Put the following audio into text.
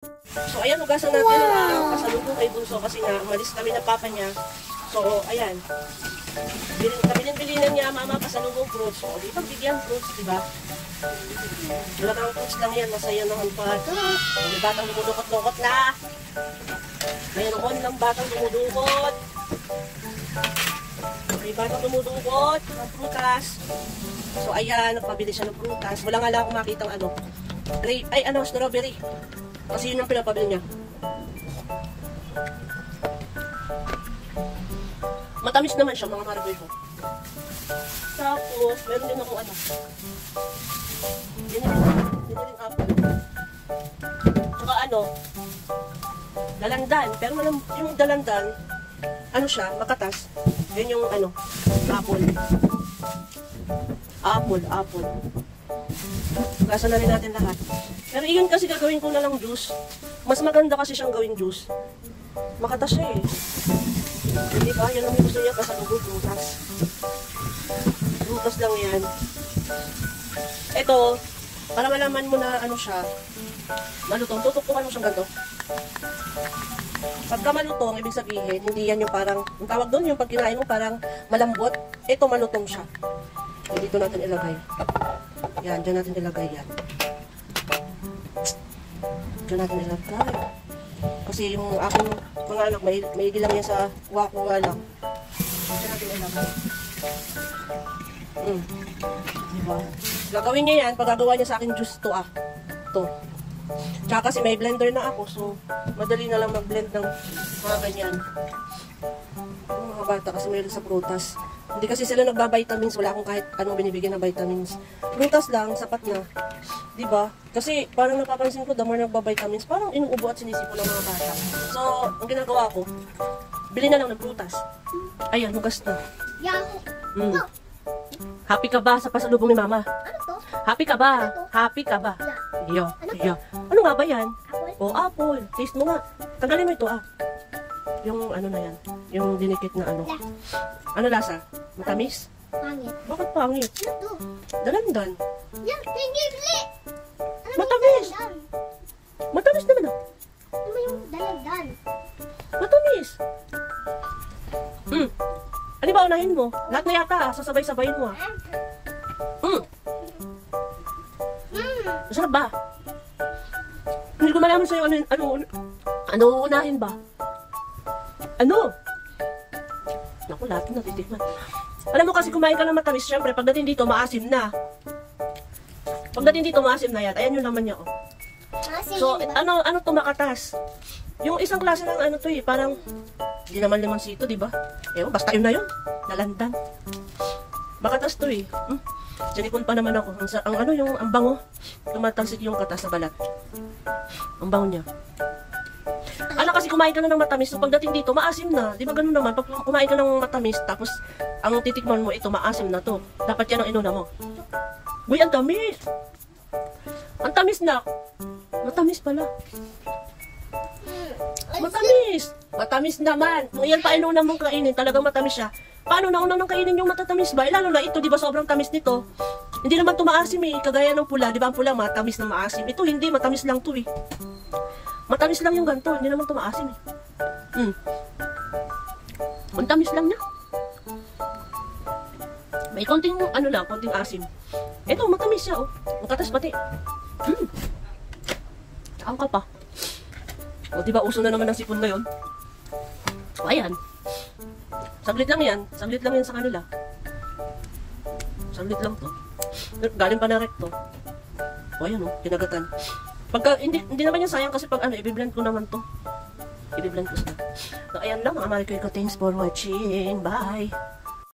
So, ayan, hugasan natin ang pasalubong kay Bunso kasi nga, umalis kami ng papa niya. So, ayan. Kabilin-bilinan niya, mama, pasalubong fruits. So, di pagbigyan fruits, diba? Talagang fruits lang yan, masaya naman pa. May batang dumudukot-dukot na. Mayroon ng batang dumudukot. May batang dumudukot ng prutas. So, ayan, nagpabili siya ng prutas. Wala nga lang akong makita ang grape, strawberry. Kasi yun ang pinapabili niya. Matamis naman siya, mga karaboy ko. Tapos, meron din akong diniling apple. Tsaka dalandan. Pero yung dalandan, siya, makatas. Yun yung apple. Apple. Gasa na rin natin lahat. Pero iyon kasi gagawin ko na lang juice. Mas maganda kasi siyang gawing juice. Makatas siya eh. Hindi ba? Yan ang gusto niya pasalubong prutas. Prutas lang yan. Ito, para malaman mo na siya, malutong. Tutuktukan mo siyang ganito. Pagka malutong, ibig sabihin, hindi yan yung parang, ang tawag doon, yung pag kinain mo parang malambot. Ito malutong siya. Dito natin ilagay. Yan, dyan natin ilagay yan. Dyan natin ilagay. Kasi yung aking mga anak, may lang yan sa kuha-kuha lang. Dyan natin ilagay. Diba? Gagawin niya yan, pagagawa niya sa akin juice to to. Tsaka kasi may blender na ako, so madali na lang mag-blend ng mga ganyan. Yung mga bata kasi mayroon sa prutas. Hindi kasi sila nagba-vitamins, wala akong kahit anong binibigyan na vitamins. Prutas lang, sapat na. Diba? Kasi parang napapansin ko, the more nagba-vitamins, parang inuubo at sinisipo ng mga bata. So, ang ginagawa ko, bili na lang ng prutas. Ayan, hugas na. Happy ka ba sa pasalubong ni mama? Ano to? Happy ka ba? Happy ka ba? Iyo. Ano nga ba yan? Apple? Apple. Taste mo nga. Tanggalin mo ito Yung na yan. Yung dinikit na Ano lasa? Matamis? Pangit. Bakit pangit? Ano to? Dalandan. Yan, pinigli! Ano Matamis! yung dalandan? Matamis naman Ano yung dalandan? Matamis! Ano ba unahin mo? Lahat na yata sasabay-sabayin mo Masarap ba? Hindi ko malaman sa'yo ano unahin ba? Naku, lahat na titikman. Alam mo kasi kumain ka ng matamis, syempre, pagdating dito, maasim na. Pagdating dito, maasim na yan. Ayan yung naman niya, So, ano to makatas? Yung isang klase ng parang, hindi naman limansito, di ba? Basta yun na yun. Nalandan. Makatas to Sinipon pa naman ako. Ang bango. Tumatalsik yung katas sa balat. Ang bango niya. Kasi kumain ka na ng matamis, so pagdating dito, maasim na. Di ba ganun naman? Pag kumain ka ng matamis, tapos ang titikman mo ito, maasim na to. Dapat yan ang inuna mo. Uy, ang tamis! Ang tamis na! Matamis pala. Matamis! Matamis naman! Kung yan pa inuna mong kainin, talagang matamis siya. Paano nauna nang kainin yung matatamis ba? Lalo na ito, di ba sobrang tamis nito? Hindi naman ito maasim kagaya ng pula. Di ba ang pula, matamis na maasim. Ito hindi, matamis lang to Matamis lang yung ganito, hindi naman ito maasim Ang tamis lang niya. May konting, konting asim. Ito, matamis siya, Makatas pati. Saan ka pa? Diba, uso na naman ng sipon ngayon. Ayan. Saglit lang yan sa kanila. Saglit lang to. Galing pa na recto. Ayan, kinagatan. Pagka, hindi naman yan sayang kasi pag i-blend ko naman to. I-blend ko siya. So, ayan lang mga Marikoy ko. Thanks for watching. Bye!